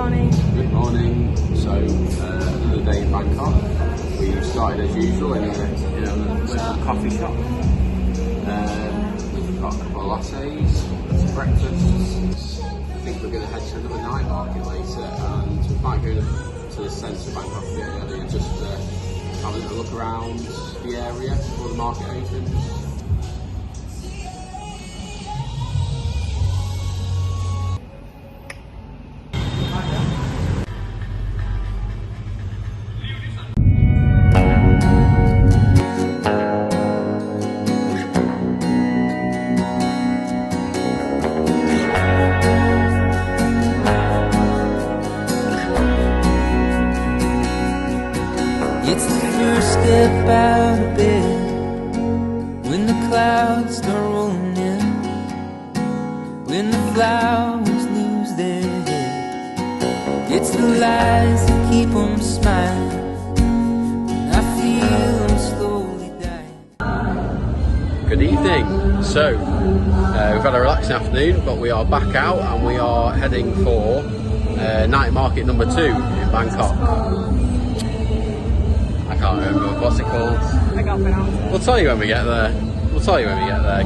morning. Good morning. So, another day in Bangkok. We started as usual in a little coffee shop. We've got a couple of lattes, some breakfast. I think we're going to head to another night market later, and we might go to the centre of Bangkok a bit earlier, just having a look around the area before the market opens. It's the first step out of bed when the clouds start rolling in, when the flowers lose their head. It's the lies that keep them smiling when I feel them slowly dying. Good evening. So, we've had a relaxing afternoon, but we are back out and we are heading for night market number 2 in Bangkok. I can't remember, what's it called? I got pronounced it. We'll tell you when we get there.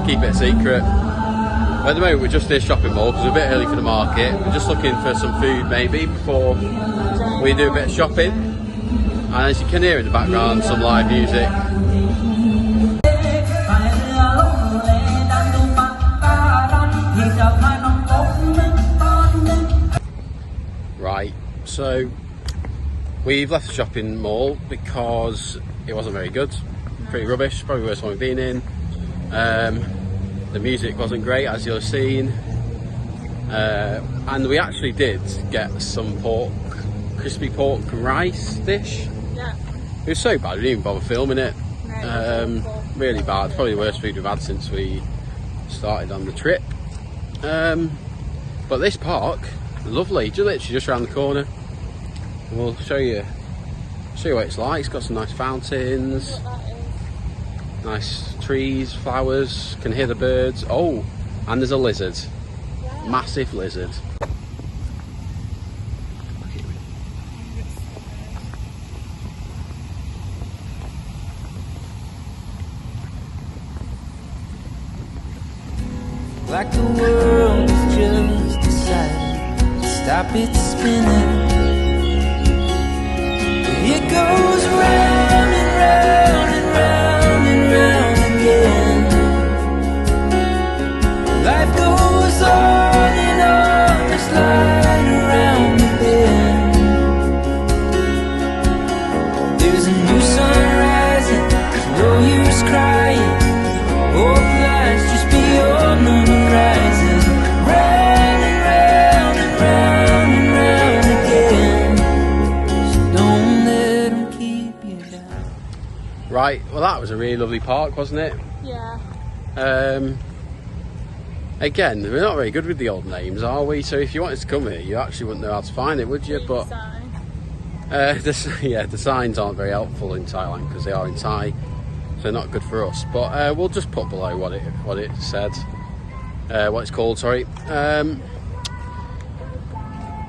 Keep it a secret. At the moment we're just near shopping mall because we're a bit early for the market. We're just looking for some food maybe before we do a bit of shopping. And as you can hear in the background, some live music. Right, so we've left the shopping mall because it wasn't very good. Pretty rubbish, probably the worst one we've been in. The music wasn't great, as you'll have seen. And we actually did get some crispy pork and rice dish. Yeah. It was so bad, we didn't even bother filming it. No, Really bad, probably the worst food we've had since we started on the trip. But this park, lovely, literally just around the corner. And we'll show you what it's like. It's got some nice fountains, nice trees, flowers, can hear the birds. Oh, and there's a lizard, massive lizard. Like the world has just decided to stop its spinning. It goes round and round and round and round again. Life goes on and on, just like around the bend. There's a new sun rising, there's no use crying. Hope lies just beyond the horizon. Round and round and round and round again. So don't let them keep you down. Right, well that was a really lovely park, wasn't it? Yeah. Again, we're not very good with the old names, are we? So if you wanted to come here, you actually wouldn't know how to find it, would you? But the signs aren't very helpful in Thailand because they are in Thai, so they're not good for us. But we'll just put below what it said, what it's called. Sorry.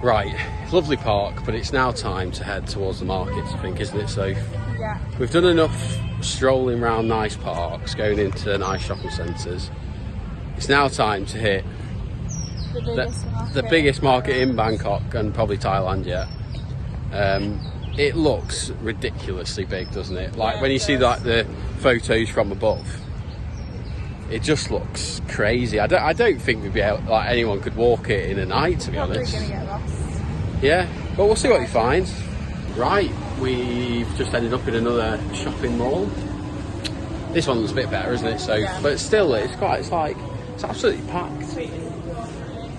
Right, lovely park, but it's now time to head towards the markets, I think, isn't it? So Yeah. we've done enough strolling around nice parks, going into nice shopping centres. It's now time to hit the biggest market in Bangkok and probably Thailand yet. It looks ridiculously big, doesn't it? Like when you see like the photos from above, it just looks crazy. I don't think we'd be able, like anyone could walk it in a night, to be honest. Probably gonna get lost. Yeah, but we'll see what we find. Right, we've just ended up in another shopping mall. This one looks a bit better, isn't it? So, Yeah. but still, it's absolutely packed. Sweet.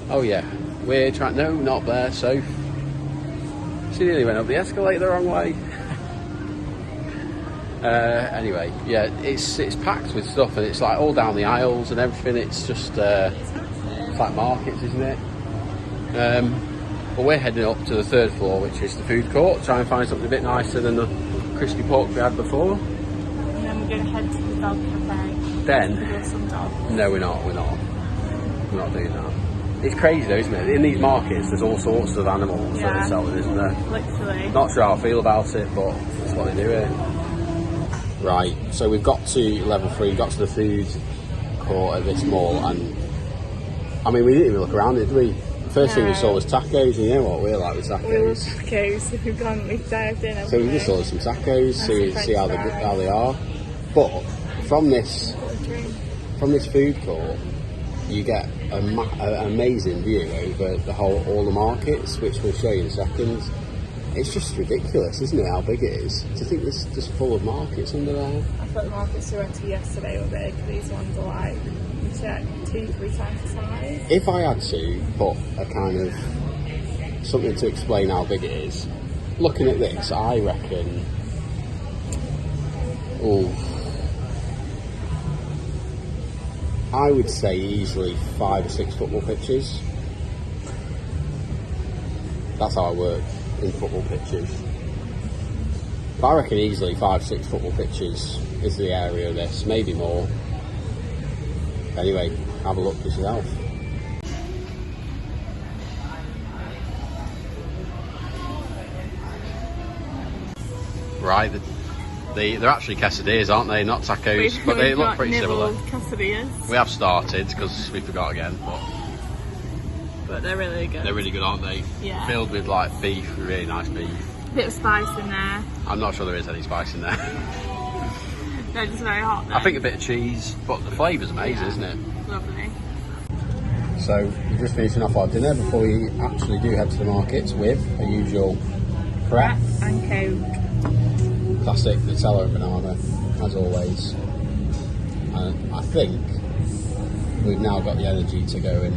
Oh yeah, we're trying. No, not there. So she nearly went up the escalator the wrong way. Anyway, yeah, it's packed with stuff, and it's like all down the aisles and everything. It's just it's like markets, isn't it? But we're heading up to the 3rd floor, which is the food court. Try and find something a bit nicer than the crispy pork we had before. And then we're going to head to the dog cafe. Then? With some dogs. No, we're not. We're not doing that. It's crazy though, isn't it? In these markets, there's all sorts of animals that they're selling, isn't there? Literally. Not sure how I feel about it, but that's what they do here. Right, so we've got to level 3, got to the food court at this mall, and I mean, we didn't even look around, did we? The first thing we saw was tacos, and you know what we're like with tacos. We love tacos, we've dived in. So we just saw some tacos, see how they are. But from this food court, you get an amazing view over all the markets, which we'll show you in a second. It's just ridiculous, isn't it, how big it is? Do you think it's just full of markets under there? I thought the markets we went to yesterday were big. These ones are like, you check 2-3 times the size. If I had to put a kind of something to explain how big it is, looking at this, I reckon, I would say easily 5 or 6 football pitches. That's how I work in football pitches. But I reckon easily 5 or 6 football pitches is the area of this, maybe more. Anyway, have a look for yourself. Right, they're actually quesadillas, aren't they? Not tacos, but they look pretty similar. Quesadillas. We have started because we forgot again, but they're really good. They're really good, aren't they? Yeah. Filled with like beef, really nice beef. Bit of spice in there. I'm not sure there is any spice in there. They're just very hot though. I think a bit of cheese, but the flavour's amazing, isn't it? Lovely. So we're just finishing off our dinner before we actually do head to the markets with a usual prep And Coke. Classic Nutella and banana, as always. And I think we've now got the energy to go and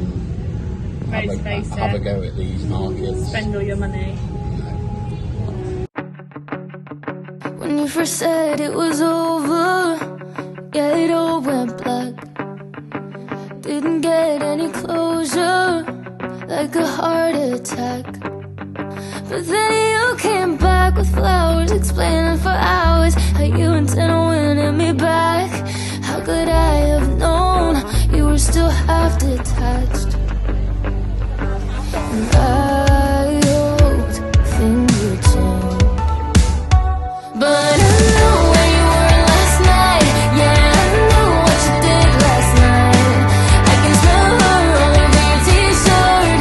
have a go at these markets. Spend all your money. When you first said it was over, yeah, it all went black. Didn't get any closure, like a heart attack. But then you came back with flowers, explaining for hours how you intend on winning me back. How could I have known you were still half detached? And I hoped things would change, but I know where you were last night. Yeah, I know what you did last night. I can smell her all over your t-shirt.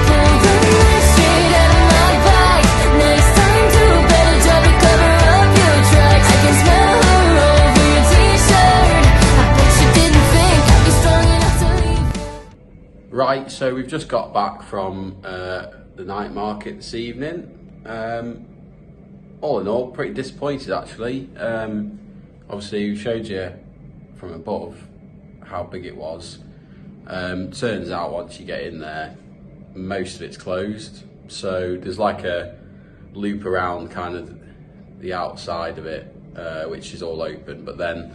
Pulled the knife straight out of my back. Next time do better job to cover up your tracks. I can smell her all over your t-shirt. I bet you didn't think I'd be strong enough to leave. Right, so we've just got back from the night market this evening. All in all, pretty disappointed actually. Obviously, we showed you from above how big it was. Turns out once you get in there, most of it's closed. So there's like a loop around kind of the outside of it, which is all open, but then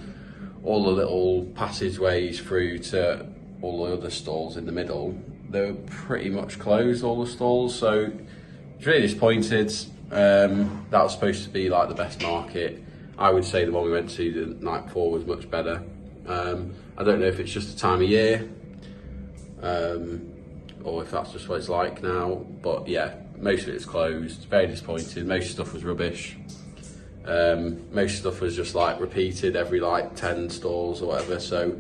all the little passageways through to all the other stalls in the middle, they're pretty much closed, all the stalls. So it's really disappointed. That was supposed to be like the best market. I would say the one we went to the night before was much better. I don't know if it's just the time of year, or if that's just what it's like now, but yeah, most of it's closed. Very disappointed. Most stuff was rubbish. Most stuff was just like repeated every like 10 stalls or whatever. So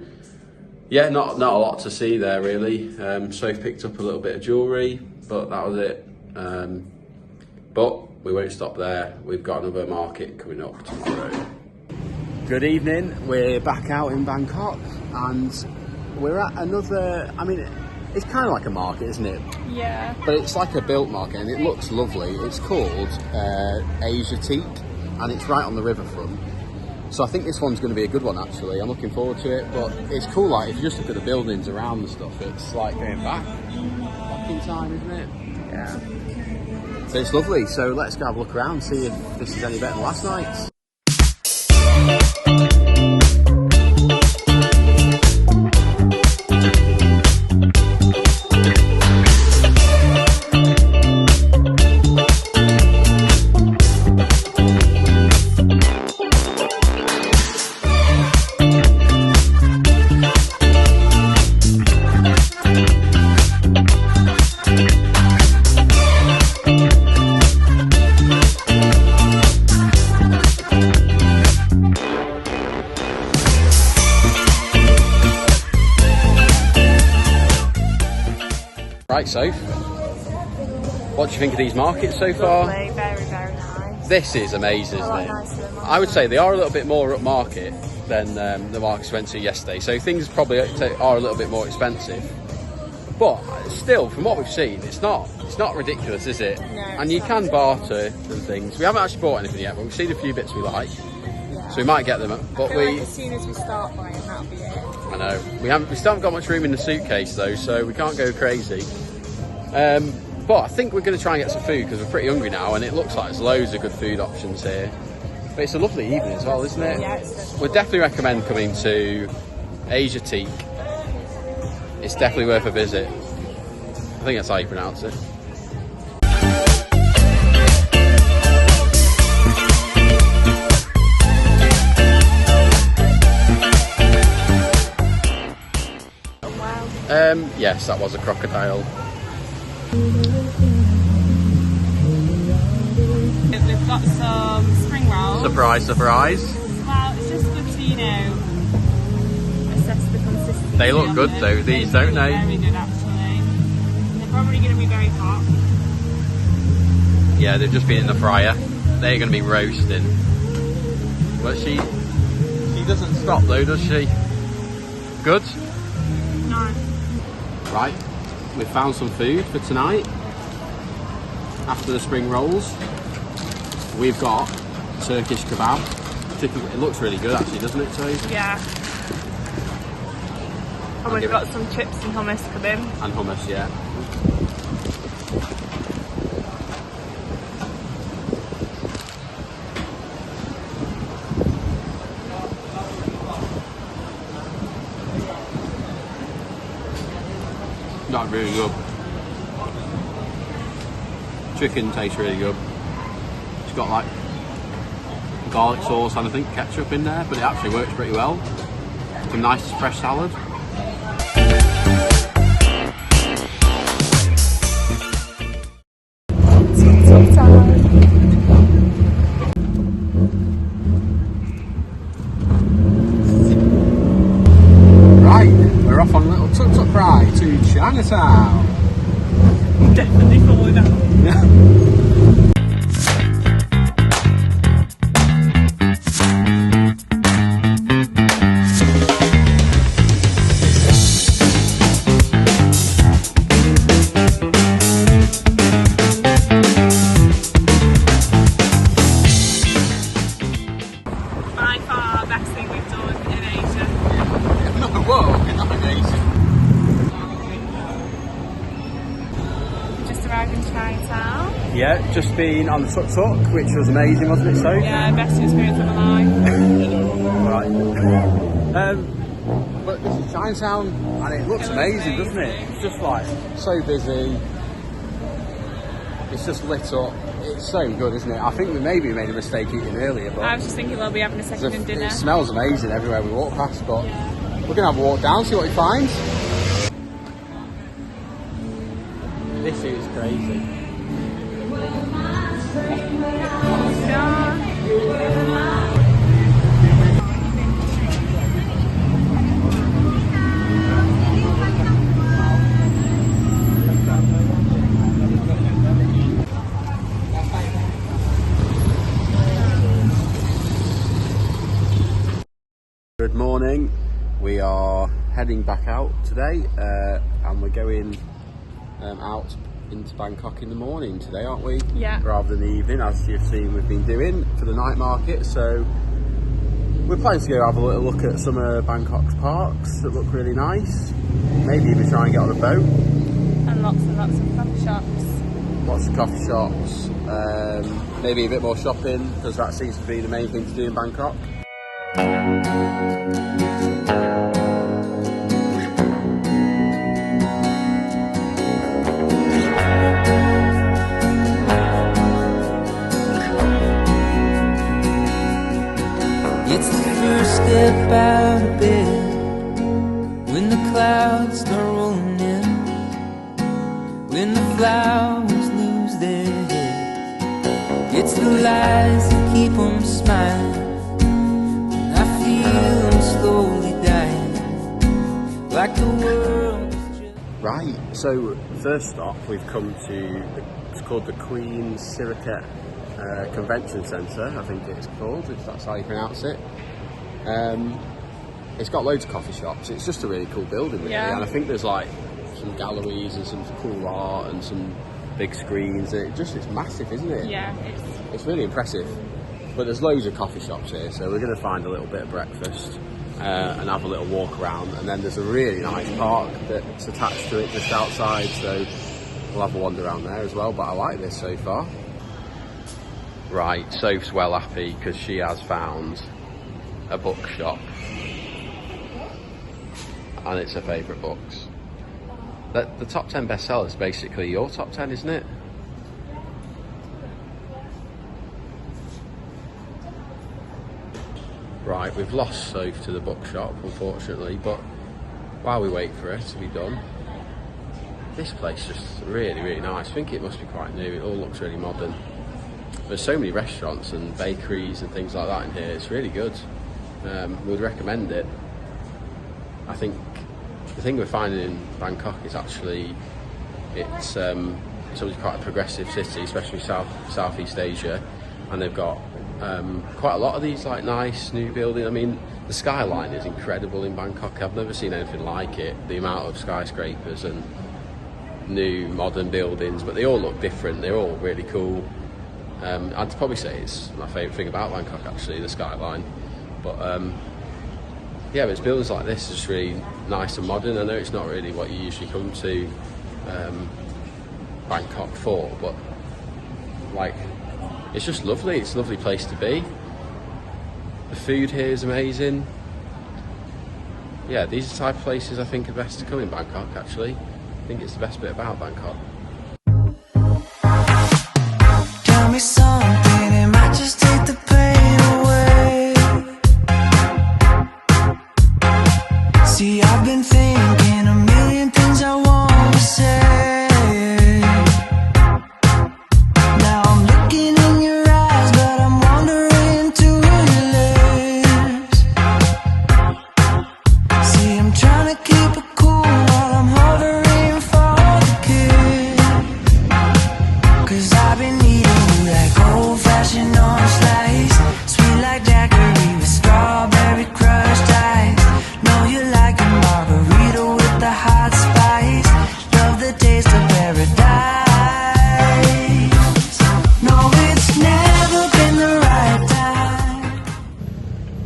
yeah, not a lot to see there really. So I've picked up a little bit of jewellery, but that was it. But we won't stop there. We've got another market coming up tomorrow. Good evening. We're back out in Bangkok, and we're at another. I mean, it's kind of like a market, isn't it? Yeah. But it's like a built market, and it looks lovely. It's called Asiatique, and it's right on the riverfront. So I think this one's going to be a good one actually. I'm looking forward to it. But it's cool, like if you just look at the buildings around and stuff, it's like going back in time, isn't it? Yeah. So it's lovely. So let's go have a look around, see if this is any better than last night's. Right, Soph, what do you think of these markets so far? Lovely, very, very nice. This is amazing, isn't it? Nicer, I would say they are a little bit more upmarket than the markets we went to yesterday, so things probably are a little bit more expensive. But still, from what we've seen, it's not ridiculous, is it? No, and you can barter and things. We haven't actually bought anything yet, but we've seen a few bits we like, so we might get them. But like as soon as we start buying, that'll be it. I know we still haven't got much room in the suitcase though, so we can't go crazy. But I think we're going to try and get some food because we're pretty hungry now, and it looks like there's loads of good food options here. But it's a lovely evening as well, isn't it? Yeah, We'd definitely recommend coming to Asiatique. It's definitely worth a visit. I think that's how you pronounce it. Yes, that was a crocodile. We've got some spring rolls. Surprise, surprise. Well, it's just good to, assess the consistency. They look good though, these, don't they? Very good, actually. They're probably going to be very hot. Yeah, they've just been in the fryer. They're going to be roasting. But she doesn't stop though, does she? Good? No. Right, we've found some food for tonight. After the spring rolls, we've got Turkish kebab. It looks really good actually, doesn't it, Toad? Yeah. And we've got some chips and hummus coming. And hummus, yeah. That's really good. Chicken tastes really good. It's got like garlic sauce and I think ketchup in there, but it actually works pretty well. Some nice fresh salad. Right, we're off on a little tuk-tuk ride to Chinatown. Definitely falling down. By far, best thing we've done in Asia. No, whoa, not in Asia. Just arrived in Chinatown. Yeah, just been on the tuk-tuk, which was amazing, wasn't it, so? Yeah, best experience of my life. Right. But this is Chinatown, and it looks amazing, doesn't it? It's just like so busy. It's just lit up. It's so good, isn't it? I think we maybe made a mistake eating earlier, but I was just thinking we'll be having a second in dinner. it smells amazing everywhere we walk past. But we're gonna have a walk down, see what we find. This is crazy. Good morning. We are heading back out today, and we're going out into Bangkok in the morning today, aren't we? Yeah. Rather than the evening, as you've seen we've been doing for the night market. So we're planning to go have a little look at some of Bangkok's parks that look really nice. Maybe even try and get on a boat. And lots of coffee shops. Lots of coffee shops. Maybe a bit more shopping, because that seems to be the main thing to do in Bangkok. It's the first step out of bed when the clouds start rolling in, when the flowers lose their head. It's the lies that keep them smiling, and I feel them slowly dying, like the world is just... Right, so first stop we've come to, it's called the Queen's Syrica Convention Centre, I think it's called, if that's how you pronounce it. It's got loads of coffee shops. It's just a really cool building, really. Yeah. And I think there's like some galleries and some cool art and some big screens. It's massive, isn't it? Yeah, it's really impressive. But there's loads of coffee shops here, so we're going to find a little bit of breakfast and have a little walk around. And then there's a really nice park that's attached to it just outside, so we'll have a wander around there as well. But I like this so far. Right, Soph's well happy because she has found a bookshop. And it's her favourite books. The top 10 bestsellers is basically your top 10, isn't it? Right, we've lost Soph to the bookshop, unfortunately, but while we wait for it to be done, this place is just really, really nice. I think it must be quite new. It all looks really modern. There's so many restaurants and bakeries and things like that in here. It's really good. We'd recommend it. I think the thing we're finding in Bangkok is actually it's always quite a progressive city, especially Southeast Asia, and they've got quite a lot of these like nice new buildings. I mean, the skyline is incredible in Bangkok. I've never seen anything like it. The amount of skyscrapers and new modern buildings, but they all look different. They're all really cool. I'd probably say it's my favourite thing about Bangkok, actually, the skyline. But yeah, but it's buildings like this is just really nice and modern. I know it's not really what you usually come to Bangkok for, but like, it's just lovely. It's a lovely place to be. The food here is amazing. Yeah, these are the type of places I think are best to come in Bangkok, actually. I think it's the best bit about Bangkok. Tell me something, it might just take the pain away. See, I've been thinking a million things I want to say. Now I'm looking in your eyes, but I'm wandering to your lips. See, I'm trying to keep it cool while I'm hovering for the kiss. 'Cause I've been eating you like old-fashioned orange slice, sweet like daiquiri with strawberry crushed ice. Know you like a margarita with the hot spice. Love the taste of paradise. No, it's never been the right time.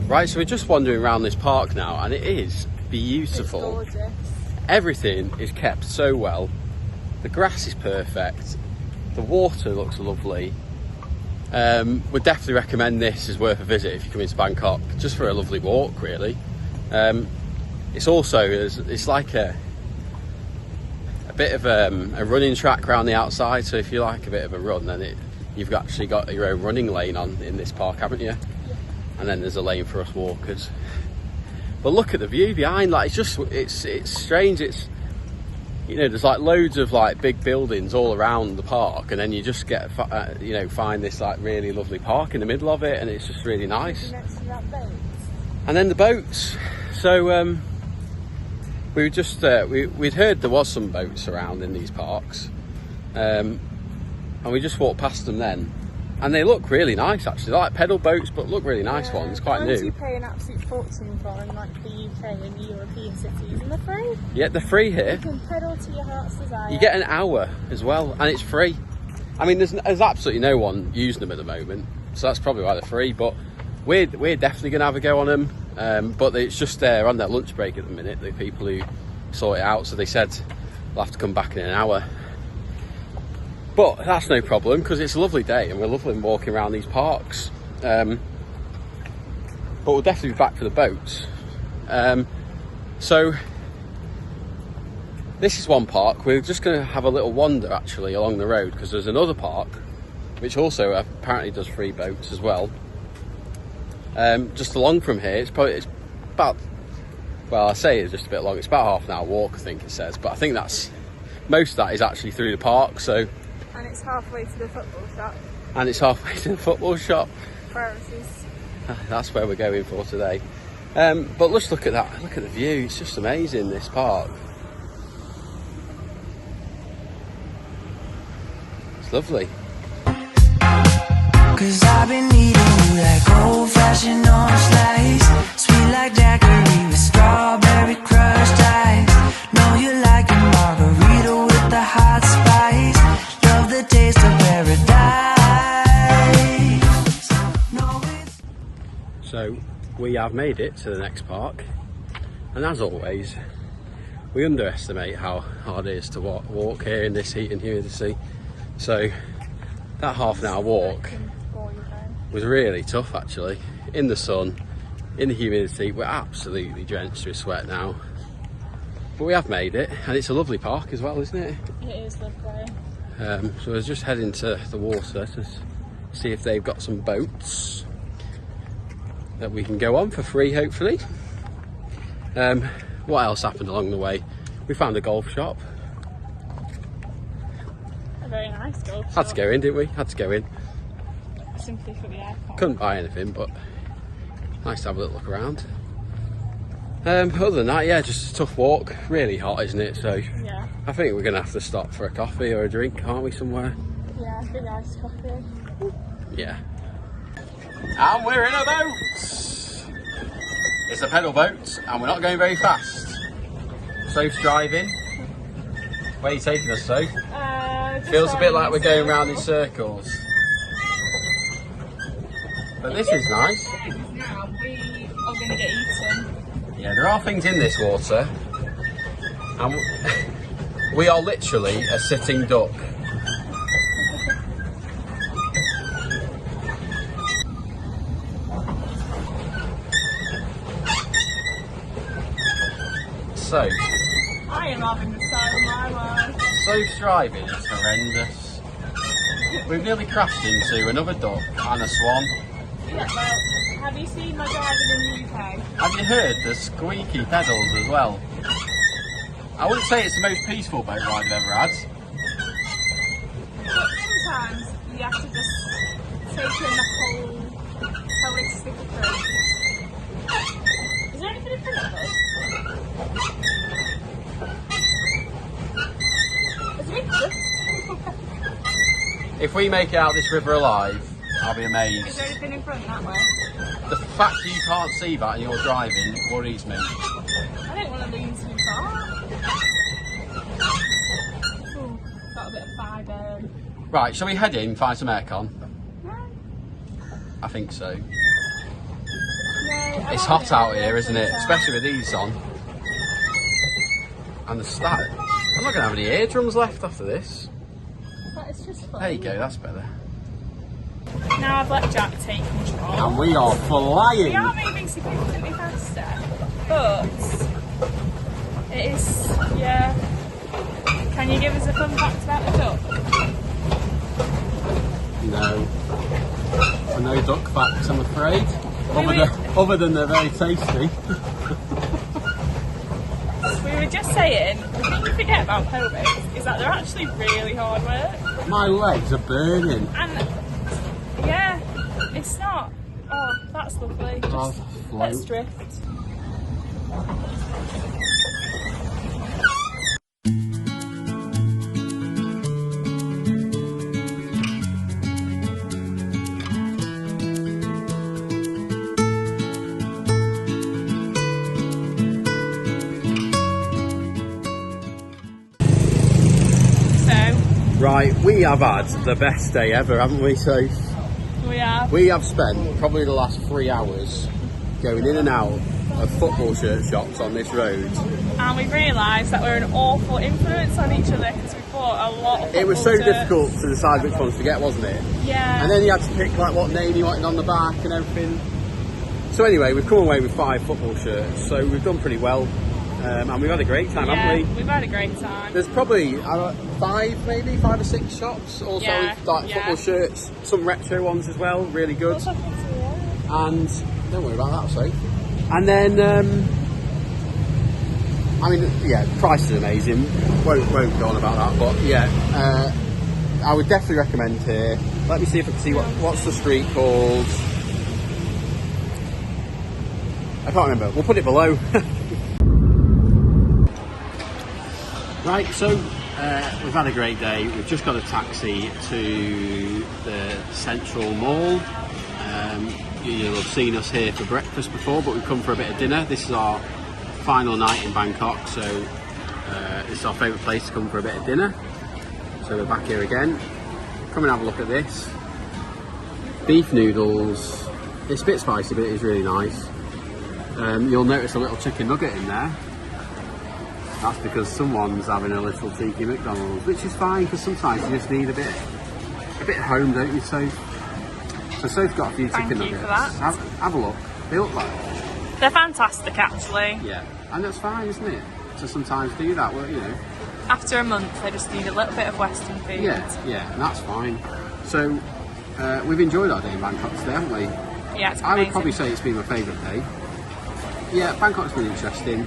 Right, so we're just wandering around this park now, and it is beautiful. It's gorgeous. Everything is kept so well. The grass is perfect. The water looks lovely. Would definitely recommend this as worth a visit if you come into Bangkok, just for a lovely walk, really. It's also, it's like a bit of a running track around the outside, so if you like a bit of a run, then you've actually got your own running lane on in this park, haven't you? Yeah. And then there's a lane for us walkers. But look at the view behind, like it's strange. It's, you know, there's like loads of like big buildings all around the park, and then you just get find this like really lovely park in the middle of it, and it's just really nice. Next to that boat. And then the boats. So we were just we'd heard there was some boats around in these parks, and we just walked past them then, and they look really nice actually. They're like pedal boats, but look really nice ones, quite new. You pay an absolute fortune for in like the UK and European cities, and they're free. Yeah, they're free here. You can pedal to your heart's desire. You get an hour as well, and it's free. I mean, there's absolutely no one using them at the moment, so that's probably why they're free. But we're definitely going to have a go on them. But it's just they're on their lunch break at the minute, the people who sort it out. So they said they'll have to come back in an hour. But that's no problem, because it's a lovely day and we're loving walking around these parks. But we'll definitely be back for the boats. So this is one park. We're just going to have a little wander actually along the road, because there's another park which also apparently does free boats as well. Just along from here, it's about, well, I say it's just a bit long. It's about half an hour walk, I think it says, but I think that's most of that is actually through the park. So, and it's halfway to the football shop. And it's halfway to the football shop. Priorities. That's where we're going for today. But let's look at that. Look at the view. It's just amazing, this park. lovely. Cause I've been eating you like old-fashioned orange slice, sweet like daiquiri with strawberry crushed ice. Know you like a margarita with the hot spice. Love the taste of paradise. No, it's So we have made it to the next park, and as always, we underestimate how hard it is to walk here in this heat and humidity. So that half an hour walk was really tough actually. In the sun, in the humidity, we're absolutely drenched with sweat now. But we have made it, and it's a lovely park as well, isn't it? It is lovely. So we're just heading to the water to see if they've got some boats that we can go on for free, hopefully. What else happened along the way? We found a golf shop. A very nice golf shop. Had to go in, didn't we? Had to go in. Simply for the aircon. Couldn't buy anything, but nice to have a little look around. Other than that, yeah, just a tough walk. Really hot, isn't it? So Yeah. I think we're going to have to stop for a coffee or a drink, aren't we, somewhere? Yeah, big nice coffee. Yeah. And we're in a boat! It's a pedal boat, and we're not going very fast. Soph's driving. Where are you taking us, Soph? Feels a bit like we're going round in circles. But this is nice. Now we are going to get eaten. Yeah, there are things in this water. And we are literally a sitting duck. So, I am having the time of my life. Soph's driving is horrendous. We've nearly crashed into another duck and a swan. Yeah, well, have you seen my driving in the UK? Have you heard the squeaky pedals as well? I wouldn't say it's the most peaceful boat ride I've ever had. But sometimes you have to just take in the whole holistic approach. Is there anything in front of us? There's a picture. If we make it out this river alive, I'll be Is amazed. there anything in front that way? The fact that you can't see that and you're driving worries me. I don't want to lean too far. Ooh, got a bit of vibe. Right, shall we head in, find some aircon? No, I think so. no. It's hot out here, isn't it? Especially with these on. And the start. I'm not going to have any eardrums left after this. But it's just fun. There you go, that's better. Now I've let Jack take control. And we are We flying! are moving significantly faster, but it is, yeah. Can you give us a fun fact about the duck? No. No duck facts, I'm afraid. We Other than they're very tasty. We were just saying, the thing you forget about pedal boats is that they're actually really hard work. My legs are burning. And yeah, it's not. Oh, that's lovely. I'll Just float. let's drift. Right, we have had the best day ever, haven't we? So we have spent probably the last 3 hours going in and out of football shirt shops on this road. And we've realised that we're an awful influence on each other because we bought a lot of It was so football shirts. difficult to decide which ones to get, wasn't it? Yeah. And then you had to pick like what name you wanted on the back and everything. So anyway, we've come away with 5 football shirts, so we've done pretty well. And we've had a great time, haven't we? We've had a great time. There's probably 5 or 6 shops also with like football shirts, some retro ones as well, really good. What's happening to you? And don't worry about that, so. And then, I mean, yeah, the price is amazing. Won't go on about that, but yeah, I would definitely recommend here. Let me see if I can see what's the street called. I can't remember. We'll put it below. Right, so we've had a great day. We've just got a taxi to the Central Mall. You'll have seen us here for breakfast before, but we've come for a bit of dinner. This is our final night in Bangkok, so this is our favourite place to come for a bit of dinner. So we're back here again. Come and have a look at this. Beef noodles. It's a bit spicy, but it is really nice. You'll notice a little chicken nugget in there. That's because someone's having a little cheeky McDonald's, which is fine because sometimes you just need a bit of home, don't you, Soph? So Soph's got a few chicken nuggets. For that. Have a look. They look like they're fantastic, actually. Yeah, and that's fine, isn't it? To sometimes do that, well, you know. After a month, I just need a little bit of Western food. Yeah, and that's fine. So we've enjoyed our day in Bangkok today, haven't we? Yeah, it's I would amazing. probably say it's been my favourite day. Yeah, Bangkok's been interesting.